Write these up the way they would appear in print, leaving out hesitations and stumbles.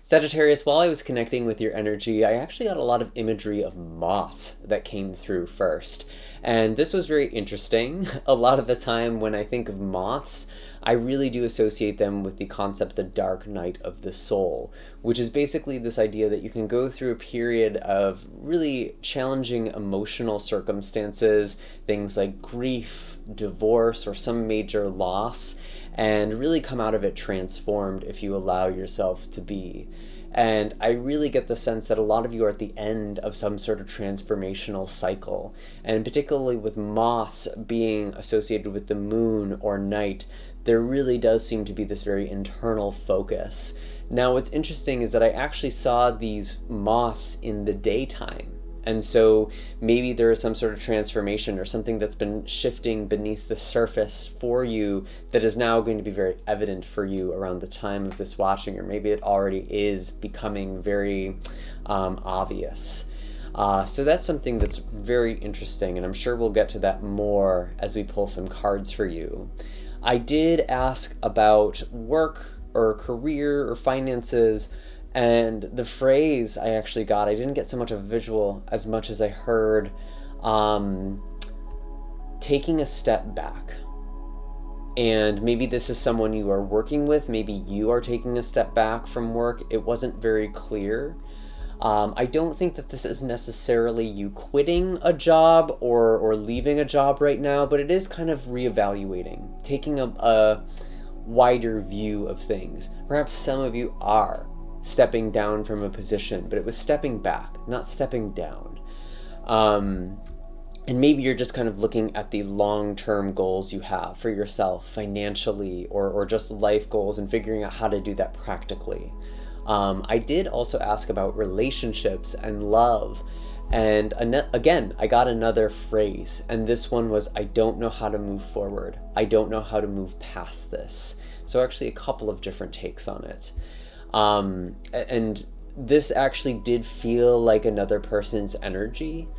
Sagittarius, while I was connecting with your energy, I actually got a lot of imagery of moths that came through first. And this was very interesting. A lot of the time when I think of moths, I really do associate them with the concept the dark night of the soul, which is basically this idea that you can go through a period of really challenging emotional circumstances, things like grief, divorce, or some major loss, and really come out of it transformed if you allow yourself to be. And I really get the sense that a lot of you are at the end of some sort of transformational cycle. And particularly with moths being associated with the moon or night, there really does seem to be this very internal focus. Now, what's interesting is that I actually saw these moths in the daytime. And so maybe there is some sort of transformation or something that's been shifting beneath the surface for you that is now going to be very evident for you around the time of this watching, or maybe it already is becoming very obvious. So that's something that's very interesting, and I'm sure we'll get to that more as we pull some cards for you. I did ask about work or career or finances, and the phrase I actually got, I didn't get so much of a visual as much as I heard taking a step back. And maybe this is someone you are working with, maybe you are taking a step back from work. It wasn't very clear. I don't think that this is necessarily you quitting a job or leaving a job right now, but it is kind of reevaluating, taking a wider view of things. Perhaps some of you are stepping down from a position, but it was stepping back, not stepping down. And maybe you're just kind of looking at the long-term goals you have for yourself financially or just life goals and figuring out how to do that practically. I did also ask about relationships and love. And again, I got another phrase, and this one was, I don't know how to move forward. I don't know how to move past this. So actually a couple of different takes on it. And this actually did feel like another person's energy.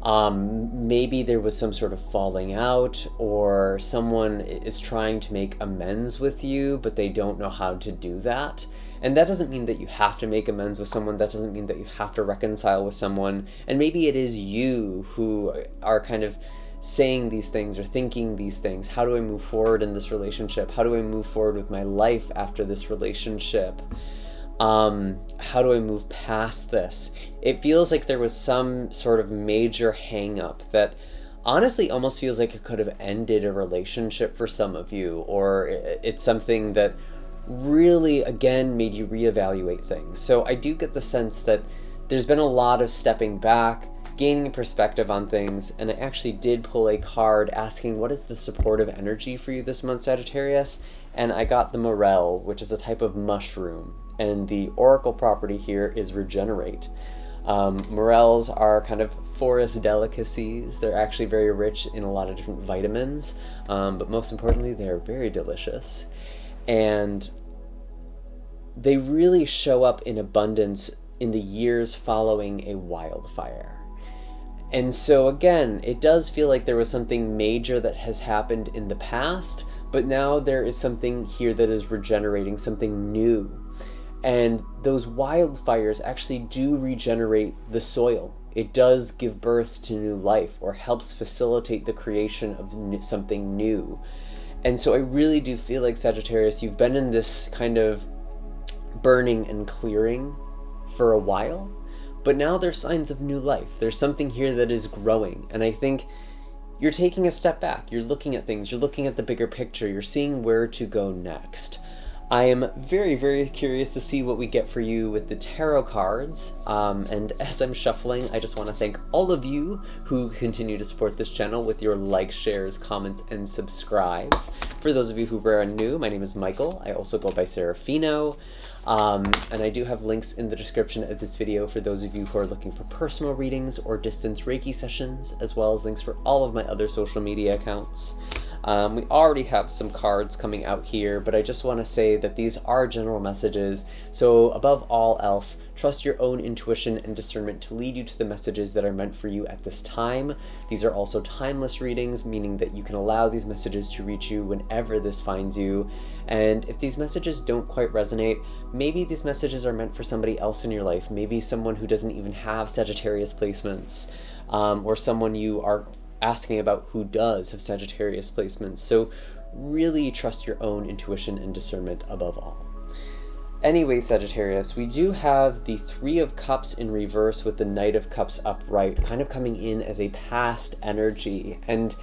Maybe there was some sort of falling out, or someone is trying to make amends with you, but they don't know how to do that. And that doesn't mean that you have to make amends with someone. That doesn't mean that you have to reconcile with someone. And maybe it is you who are kind of saying these things or thinking these things. How do I move forward in this relationship? How do I move forward with my life after this relationship? How do I move past this? It feels like there was some sort of major hang up that honestly almost feels like it could have ended a relationship for some of you, or it's something that really, again, made you reevaluate things. So I do get the sense that there's been a lot of stepping back, gaining a perspective on things, and I actually did pull a card asking what is the supportive energy for you this month, Sagittarius, and I got the morel, which is a type of mushroom, and the oracle property here is regenerate. Morels are kind of forest delicacies. They're actually very rich in a lot of different vitamins, but most importantly, they're very delicious. And they really show up in abundance in the years following a wildfire. And so again, it does feel like there was something major that has happened in the past, but now there is something here that is regenerating, something new. And those wildfires actually do regenerate the soil. It does give birth to new life, or helps facilitate the creation of something new. And so I really do feel like, Sagittarius, you've been in this kind of burning and clearing for a while, but now there's signs of new life. There's something here that is growing, and I think you're taking a step back. You're looking at things. You're looking at the bigger picture. You're seeing where to go next. I am very, very curious to see what we get for you with the tarot cards. And as I'm shuffling, I just want to thank all of you who continue to support this channel with your likes, shares, comments, and subscribes. For those of you who are new, my name is Michael. I also go by Serafino. And I do have links in the description of this video for those of you who are looking for personal readings or distance Reiki sessions, as well as links for all of my other social media accounts. We already have some cards coming out here, but I just want to say that these are general messages. So above all else, trust your own intuition and discernment to lead you to the messages that are meant for you at this time. These are also timeless readings, meaning that you can allow these messages to reach you whenever this finds you. And if these messages don't quite resonate, maybe these messages are meant for somebody else in your life, maybe someone who doesn't even have Sagittarius placements, or someone you are asking about who does have Sagittarius placements. So really trust your own intuition and discernment above all. Anyway, Sagittarius, we do have the Three of Cups in reverse with the Knight of Cups upright, kind of coming in as a past energy. And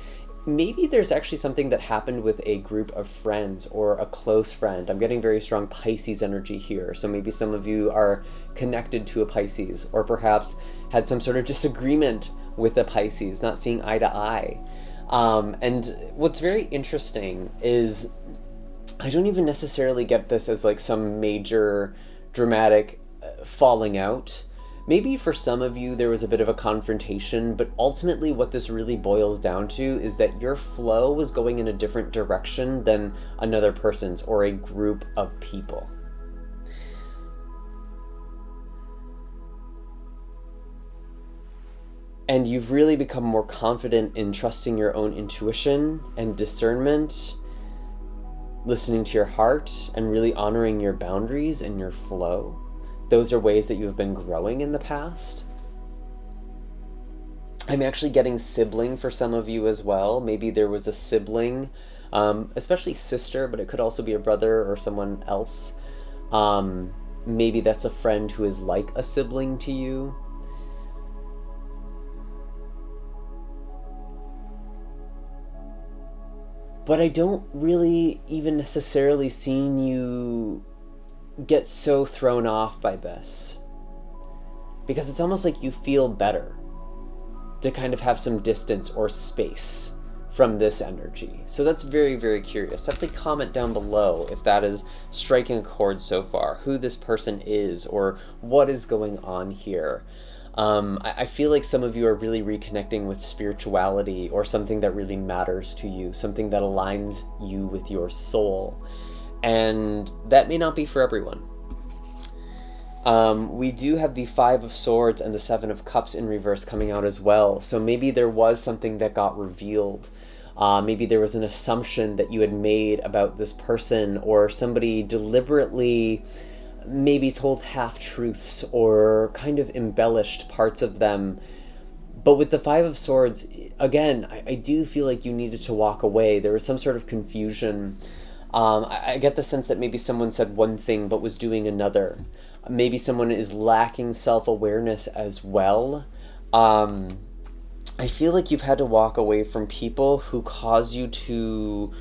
maybe there's actually something that happened with a group of friends or a close friend. I'm getting very strong Pisces energy here. So maybe some of you are connected to a Pisces, or perhaps had some sort of disagreement with a Pisces, not seeing eye to eye. And what's very interesting is I don't even necessarily get this as like some major dramatic falling out. Maybe for some of you there was a bit of a confrontation, but ultimately what this really boils down to is that your flow was going in a different direction than another person's or a group of people. And you've really become more confident in trusting your own intuition and discernment, listening to your heart, and really honoring your boundaries and your flow. Those are ways that you have been growing in the past. I'm actually getting sibling for some of you as well. Maybe there was a sibling, especially sister, but it could also be a brother or someone else. Maybe that's a friend who is like a sibling to you. But I don't really even necessarily seen you get so thrown off by this. Because it's almost like you feel better to kind of have some distance or space from this energy. So that's very, very curious. Definitely comment down below if that is striking a chord so far, who this person is or what is going on here. I feel like some of you are really reconnecting with spirituality or something that really matters to you, something that aligns you with your soul. And that may not be for everyone. We do have the Five of Swords and the Seven of Cups in reverse coming out as well. So maybe there was something that got revealed. Maybe there was an assumption that you had made about this person, or somebody deliberately maybe told half-truths or kind of embellished parts of them. But with the Five of Swords, again, I do feel like you needed to walk away. There was some sort of confusion. I get the sense that maybe someone said one thing but was doing another. Maybe someone is lacking self-awareness as well. I feel like you've had to walk away from people who cause you to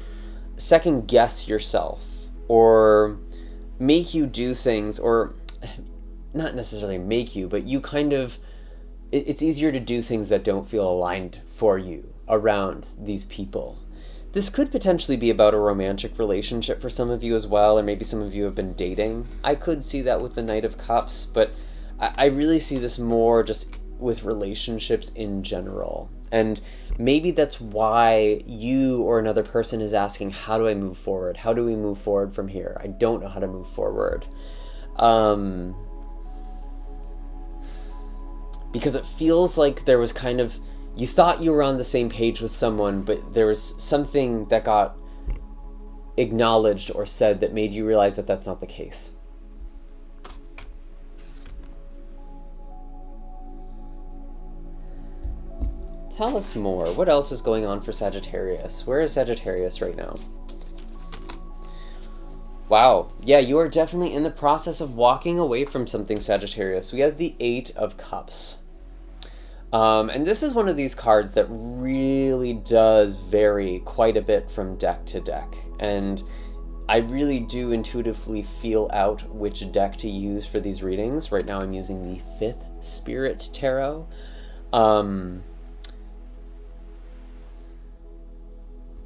second-guess yourself or make you do things, or not necessarily make you, but you kind of, it's easier to do things that don't feel aligned for you around these people. This could potentially be about a romantic relationship for some of you as well, or maybe some of you have been dating. I could see that with the Knight of Cups, but I really see this more just with relationships in general. And maybe that's why you or another person is asking, how do I move forward? How do we move forward from here? I don't know how to move forward. Because it feels like there was kind of, you thought you were on the same page with someone, but there was something that got acknowledged or said that made you realize that that's not the case. Tell us more. What else is going on for Sagittarius? Where is Sagittarius right now? Wow. Yeah, you are definitely in the process of walking away from something, Sagittarius. We have the Eight of Cups. And this is one of these cards that really does vary quite a bit from deck to deck. And I really do intuitively feel out which deck to use for these readings. Right now I'm using the Fifth Spirit Tarot.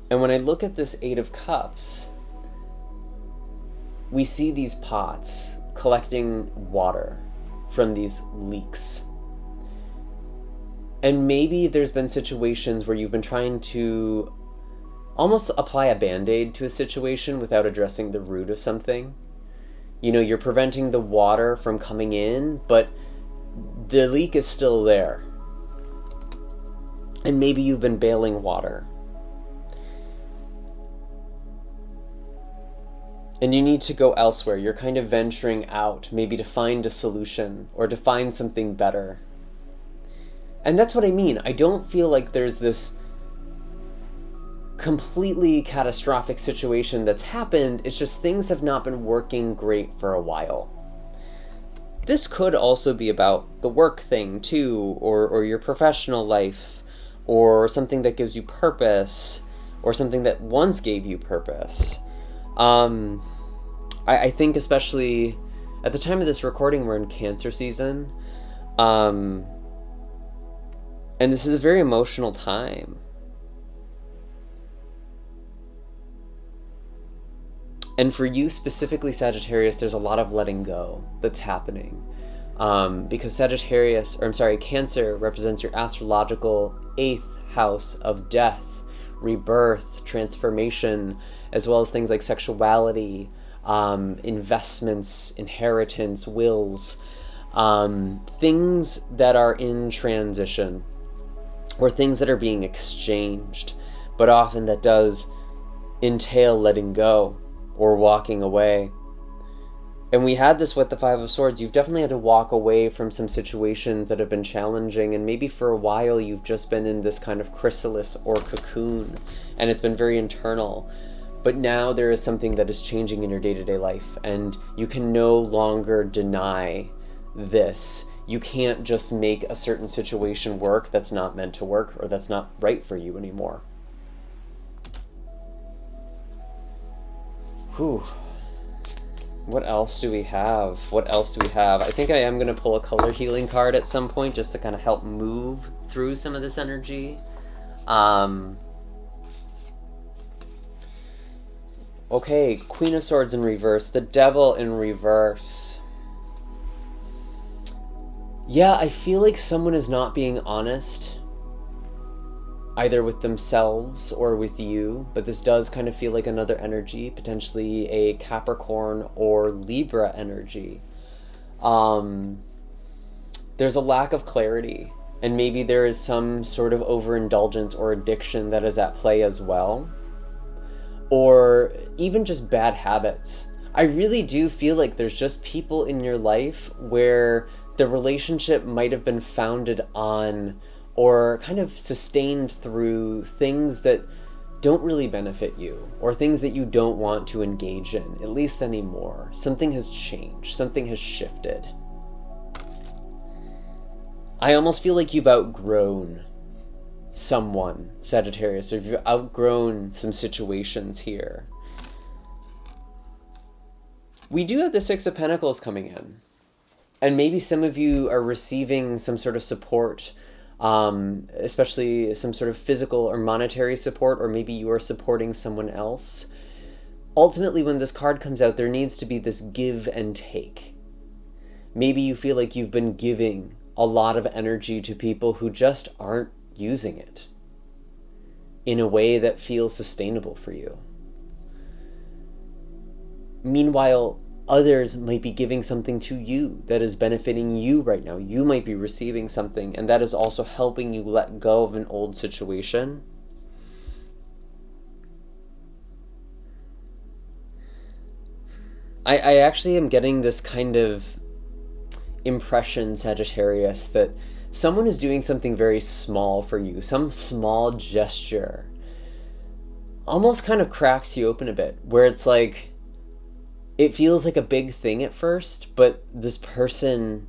And when I look at this Eight of Cups, we see these pots collecting water from these leaks. And maybe there's been situations where you've been trying to almost apply a band-aid to a situation without addressing the root of something. You know, you're preventing the water from coming in, but the leak is still there. And maybe you've been bailing water. And you need to go elsewhere. You're kind of venturing out, maybe to find a solution or to find something better. And that's what I mean. I don't feel like there's this completely catastrophic situation that's happened. It's just things have not been working great for a while. This could also be about the work thing too, or your professional life, or something that gives you purpose, or something that once gave you purpose. I think especially at the time of this recording, we're in Cancer season. And this is a very emotional time. And for you specifically, Sagittarius, there's a lot of letting go that's happening. Because Cancer represents your astrological 8th house of death, rebirth, transformation, as well as things like sexuality, investments, inheritance, wills, things that are in transition, or things that are being exchanged, but often that does entail letting go or walking away. And we had this with the 5 of Swords. You've definitely had to walk away from some situations that have been challenging, and maybe for a while you've just been in this kind of chrysalis or cocoon, and it's been very internal. But now there is something that is changing in your day-to-day life, and you can no longer deny this. You can't just make a certain situation work that's not meant to work, or that's not right for you anymore. Whew. What else do we have? I think I am going to pull a color healing card at some point just to kind of help move through some of this energy. Okay, Queen of Swords in reverse, the Devil in reverse. Yeah, I feel like someone is not being honest, either with themselves or with you, but this does kind of feel like another energy, potentially a Capricorn or Libra energy. There's a lack of clarity, and maybe there is some sort of overindulgence or addiction that is at play as well, or even just bad habits. I really do feel like there's just people in your life where the relationship might have been founded on or kind of sustained through things that don't really benefit you, or things that you don't want to engage in, at least anymore. Something has changed, something has shifted. I almost feel like you've outgrown someone, Sagittarius, or you've outgrown some situations here. We do have the 6 of Pentacles coming in, and maybe some of you are receiving some sort of support, especially some sort of physical or monetary support, or maybe you are supporting someone else. Ultimately, when this card comes out, there needs to be this give and take. Maybe you feel like you've been giving a lot of energy to people who just aren't using it in a way that feels sustainable for you. Meanwhile, others might be giving something to you that is benefiting you right now. You might be receiving something, and that is also helping you let go of an old situation. I actually am getting this kind of impression, Sagittarius, that someone is doing something very small for you. Some small gesture almost kind of cracks you open a bit, where it's like, it feels like a big thing at first, but this person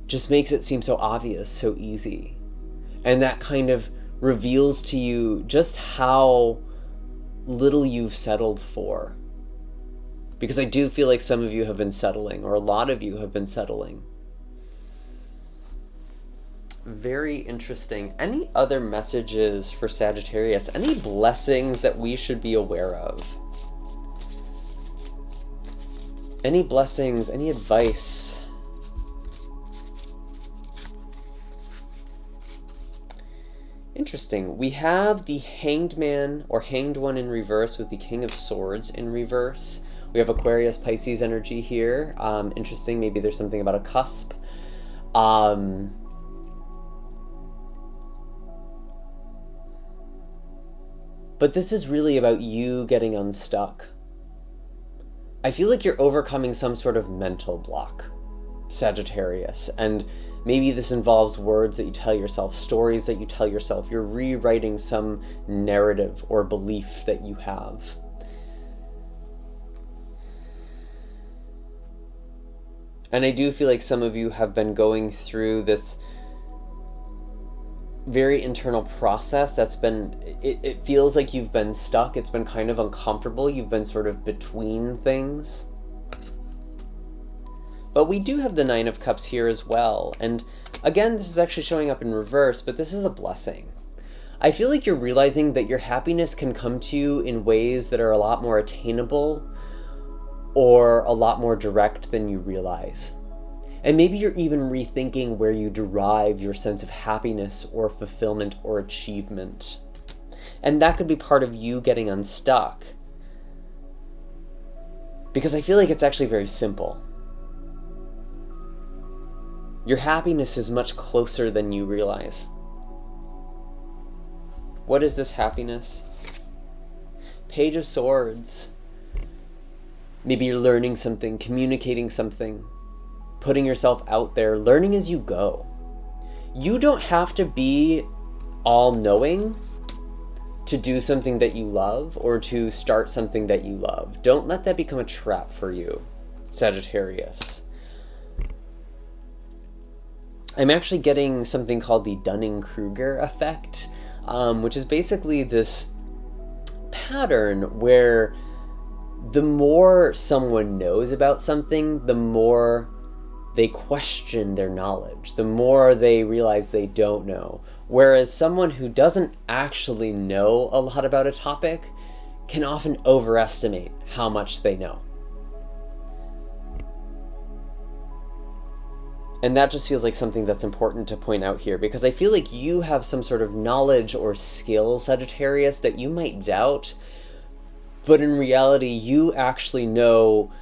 just makes it seem so obvious, so easy. And that kind of reveals to you just how little you've settled for. Because I do feel like some of you have been settling, or a lot of you have been settling. Very interesting. Any other messages for Sagittarius? Any blessings that we should be aware of? Any blessings, any advice? interesting. We have the Hanged Man or Hanged One in reverse with the King of Swords in reverse. We have Aquarius Pisces energy here. Interesting. Maybe there's something about a cusp. But this is really about you getting unstuck. I feel like you're overcoming some sort of mental block, Sagittarius, and maybe this involves words that you tell yourself, stories that you tell yourself. You're rewriting some narrative or belief that you have. And I do feel like some of you have been going through this very internal process that's been, it feels like you've been stuck. It's been kind of uncomfortable. You've been sort of between things. But we do have the Nine of Cups here as well. And again, this is actually showing up in reverse, but this is a blessing. I feel like you're realizing that your happiness can come to you in ways that are a lot more attainable or a lot more direct than you realize. And maybe you're even rethinking where you derive your sense of happiness or fulfillment or achievement. And that could be part of you getting unstuck. Because I feel like it's actually very simple. Your happiness is much closer than you realize. What is this happiness? Page of Swords. Maybe you're learning something, communicating something, putting yourself out there, learning as you go. You don't have to be all-knowing to do something that you love or to start something that you love. Don't let that become a trap for you, Sagittarius. I'm actually getting something called the Dunning-Kruger effect, which is basically this pattern where the more someone knows about something, the more they question their knowledge, the more they realize they don't know. Whereas someone who doesn't actually know a lot about a topic can often overestimate how much they know. And that just feels like something that's important to point out here, because I feel like you have some sort of knowledge or skill, Sagittarius, that you might doubt, but in reality, you actually know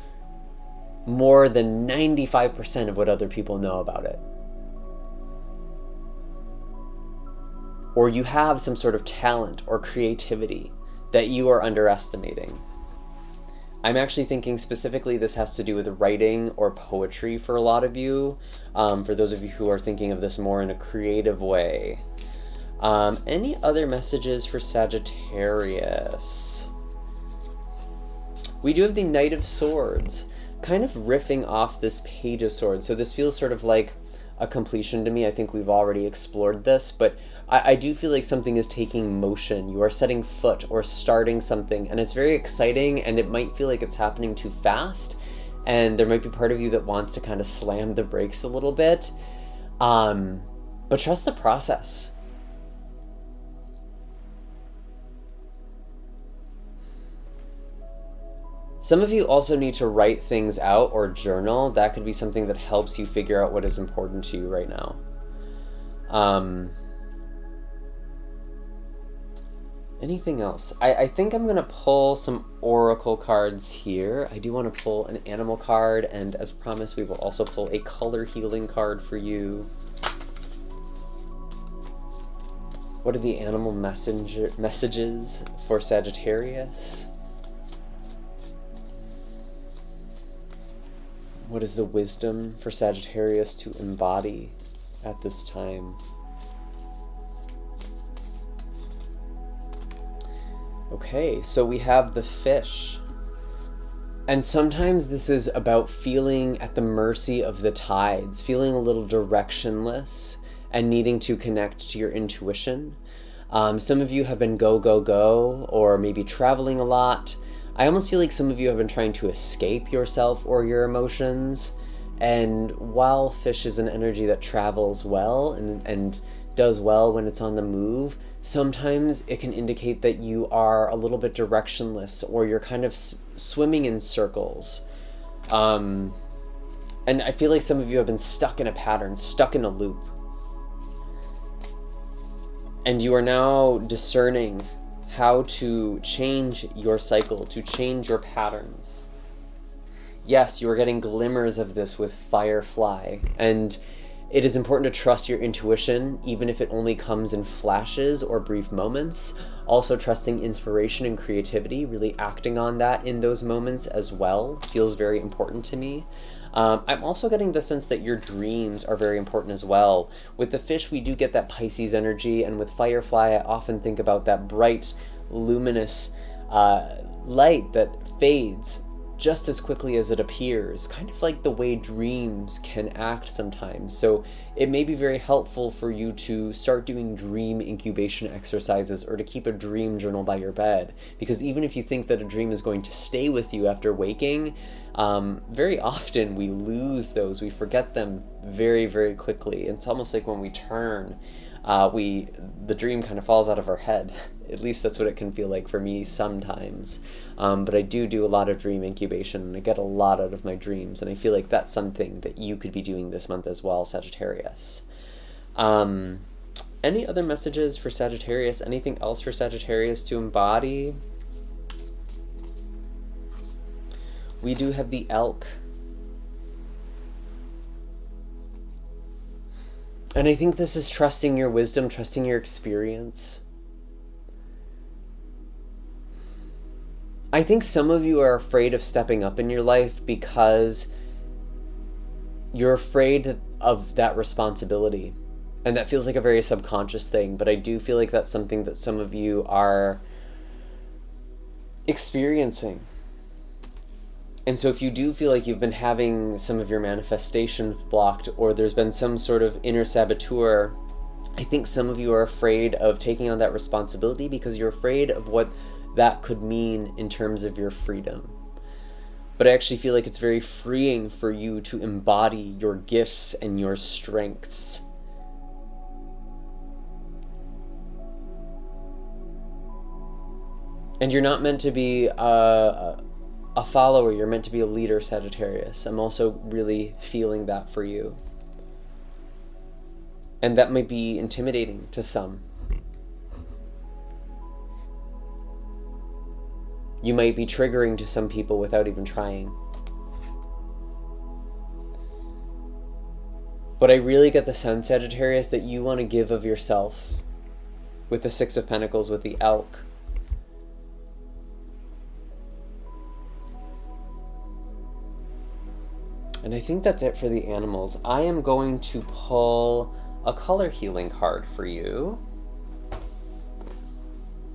more than 95% of what other people know about it. Or you have some sort of talent or creativity that you are underestimating. I'm actually thinking specifically this has to do with writing or poetry for a lot of you, for those of you who are thinking of this more in a creative way. Any other messages for Sagittarius? We do have the Knight of Swords, kind of riffing off this Page of Swords. So this feels sort of like a completion to me. I think we've already explored this, but I do feel like something is taking motion. You are setting foot or starting something, and it's very exciting, and it might feel like it's happening too fast, and there might be part of you that wants to kind of slam the brakes a little bit. But trust the process. Some of you also need to write things out or journal. That could be something that helps you figure out what is important to you right now. Anything else? I think I'm going to pull some oracle cards here. I do want to pull an animal card, and as promised, we will also pull a color healing card for you. What are the animal messages for Sagittarius? What is the wisdom for Sagittarius to embody at this time? Okay, so we have the Fish. And sometimes this is about feeling at the mercy of the tides, feeling a little directionless and needing to connect to your intuition. Some of you have been go, go, go, or maybe traveling a lot. I almost feel like some of you have been trying to escape yourself or your emotions. And while Fish is an energy that travels well and does well when it's on the move, sometimes it can indicate that you are a little bit directionless, or you're kind of swimming in circles. And I feel like some of you have been stuck in a pattern, stuck in a loop. And you are now discerning how to change your cycle, to change your patterns. Yes, you are getting glimmers of this with Firefly, and it is important to trust your intuition, even if it only comes in flashes or brief moments. Also trusting inspiration and creativity, really acting on that in those moments as well, feels very important to me. I'm also getting the sense that your dreams are very important as well. With the fish, we do get that Pisces energy, and with Firefly, I often think about that bright, luminous light that fades just as quickly as it appears, kind of like the way dreams can act sometimes. So it may be very helpful for you to start doing dream incubation exercises or to keep a dream journal by your bed, because even if you think that a dream is going to stay with you after waking, very often we lose those, we forget them very, very quickly. It's almost like when we turn, the dream kind of falls out of our head. At least that's what it can feel like for me sometimes. But I do a lot of dream incubation, and I get a lot out of my dreams, and I feel like that's something that you could be doing this month as well, Sagittarius. Any other messages for Sagittarius? Anything else for Sagittarius to embody? We do have the elk. And I think this is trusting your wisdom, trusting your experience. I think some of you are afraid of stepping up in your life because you're afraid of that responsibility. And that feels like a very subconscious thing, but I do feel like that's something that some of you are experiencing. And so if you do feel like you've been having some of your manifestations blocked, or there's been some sort of inner saboteur, I think some of you are afraid of taking on that responsibility because you're afraid of what that could mean in terms of your freedom. But I actually feel like it's very freeing for you to embody your gifts and your strengths. And you're not meant to be a follower, you're meant to be a leader, Sagittarius. I'm also really feeling that for you. And that might be intimidating to some. You might be triggering to some people without even trying. But I really get the sense, Sagittarius, that you want to give of yourself with the Six of Pentacles, with the elk. And I think that's it for the animals. I am going to pull a color healing card for you.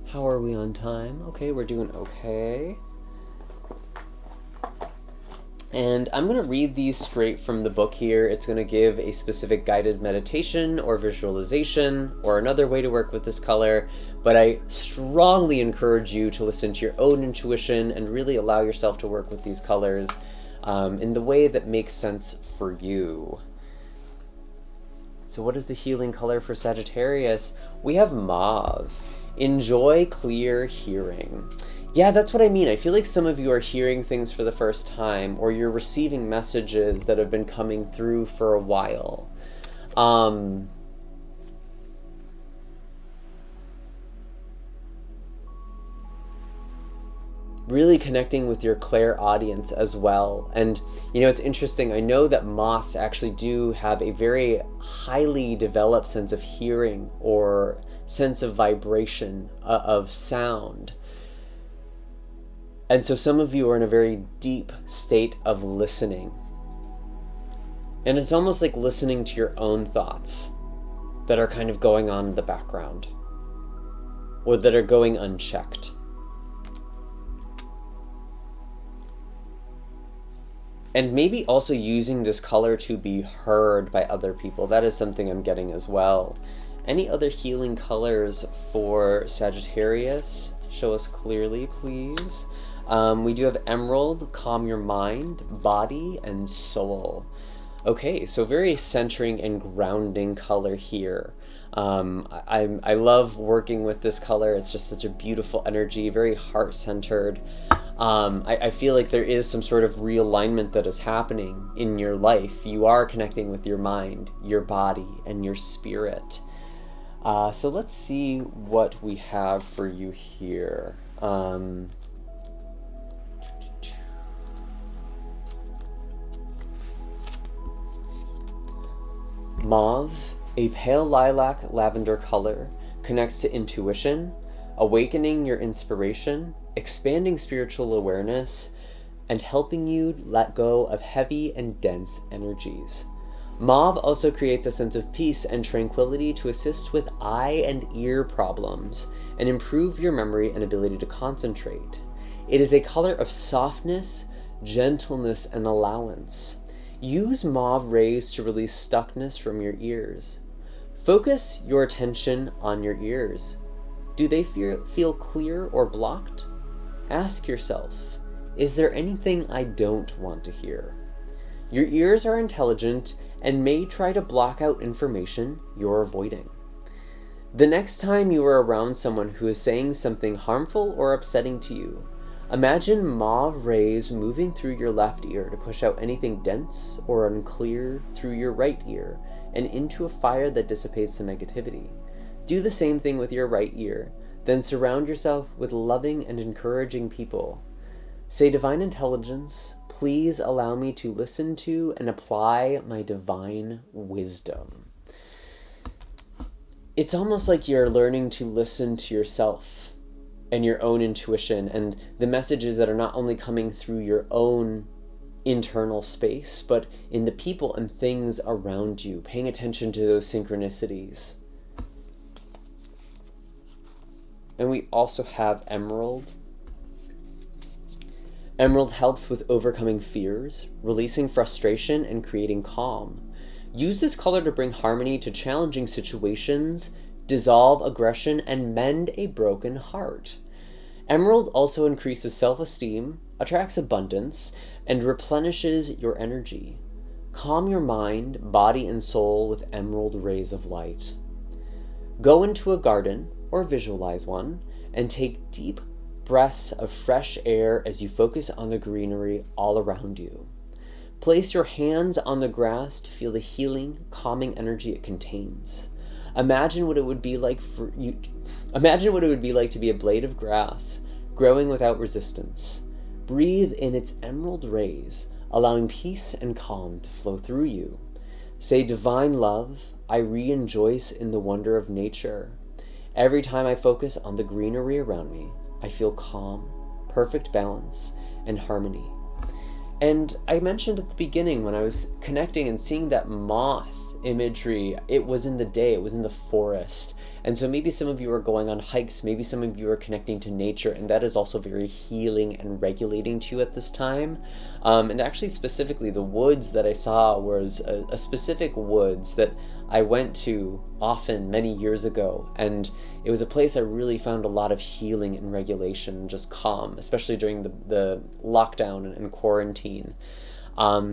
How are we on time? Okay, we're doing okay. And I'm going to read these straight from the book here. It's going to give a specific guided meditation or visualization or another way to work with this color. But I strongly encourage you to listen to your own intuition and really allow yourself to work with these colors in the way that makes sense for you. So what is the healing color for Sagittarius? We have mauve. Enjoy clear hearing. Yeah, that's what I mean. I feel like some of you are hearing things for the first time, or you're receiving messages that have been coming through for a while. Really connecting with your clairaudience as well. And you know, it's interesting, I know that moths actually do have a very highly developed sense of hearing or sense of vibration of sound. And so some of you are in a very deep state of listening. And it's almost like listening to your own thoughts that are kind of going on in the background, or that are going unchecked. And maybe also using this color to be heard by other people. That is something I'm getting as well. Any other healing colors for Sagittarius? Show us clearly, please. We do have emerald, calm your mind, body, and soul. Okay, so very centering and grounding color here. I love working with this color. It's just such a beautiful energy, very heart-centered. I feel like there is some sort of realignment that is happening in your life. You are connecting with your mind, your body, and your spirit. So let's see what we have for you here. Mauve, a pale lilac lavender color, connects to intuition, awakening your inspiration, expanding spiritual awareness, and helping you let go of heavy and dense energies. Mauve also creates a sense of peace and tranquility to assist with eye and ear problems and improve your memory and ability to concentrate. It is a color of softness, gentleness, and allowance. Use mauve rays to release stuckness from your ears. Focus your attention on your ears. Do they feel clear or blocked? Ask yourself, is there anything I don't want to hear? Your ears are intelligent and may try to block out information you're avoiding. The next time you are around someone who is saying something harmful or upsetting to you, imagine mauve rays moving through your left ear to push out anything dense or unclear through your right ear and into a fire that dissipates the negativity. Do the same thing with your right ear, then surround yourself with loving and encouraging people. Say, Divine Intelligence, please allow me to listen to and apply my divine wisdom. It's almost like you're learning to listen to yourself and your own intuition and the messages that are not only coming through your own internal space, but in the people and things around you, paying attention to those synchronicities. And we also have emerald. Emerald helps with overcoming fears, releasing frustration, and creating calm. Use this color to bring harmony to challenging situations, dissolve aggression, and mend a broken heart. Emerald also increases self-esteem, attracts abundance, and replenishes your energy. Calm your mind, body, and soul with emerald rays of light. Go into a garden, or visualize one, and take deep breaths of fresh air as you focus on the greenery all around you. Place your hands on the grass to feel the healing, calming energy it contains. Imagine what it would be like to be a blade of grass, growing without resistance. Breathe in its emerald rays, allowing peace and calm to flow through you. Say, Divine Love, I re-rejoice in the wonder of nature. Every time I focus on the greenery around me, I feel calm, perfect balance, and harmony. And I mentioned at the beginning when I was connecting and seeing that moth imagery, it was in the day, it was in the forest. And so maybe some of you are going on hikes, maybe some of you are connecting to nature, and that is also very healing and regulating to you at this time. And actually specifically the woods that I saw was a specific woods that I went to often many years ago, and it was a place I really found a lot of healing and regulation and just calm, especially during the lockdown and quarantine.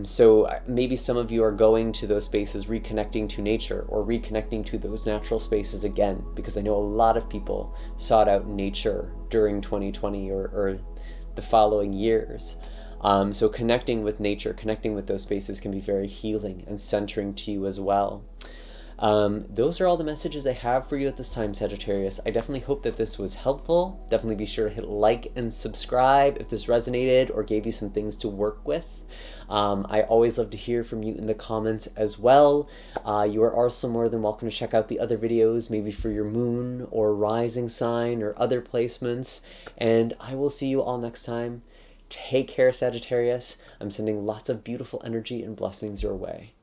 So maybe some of you are going to those spaces, reconnecting to nature or reconnecting to those natural spaces again, because I know a lot of people sought out nature during 2020 or the following years. So connecting with nature, connecting with those spaces can be very healing and centering to you as well. Those are all the messages I have for you at this time, Sagittarius. I definitely hope that this was helpful. Definitely be sure to hit like and subscribe if this resonated or gave you some things to work with. I always love to hear from you in the comments as well. You are also more than welcome to check out the other videos, maybe for your moon or rising sign or other placements. And I will see you all next time. Take care, Sagittarius. I'm sending lots of beautiful energy and blessings your way.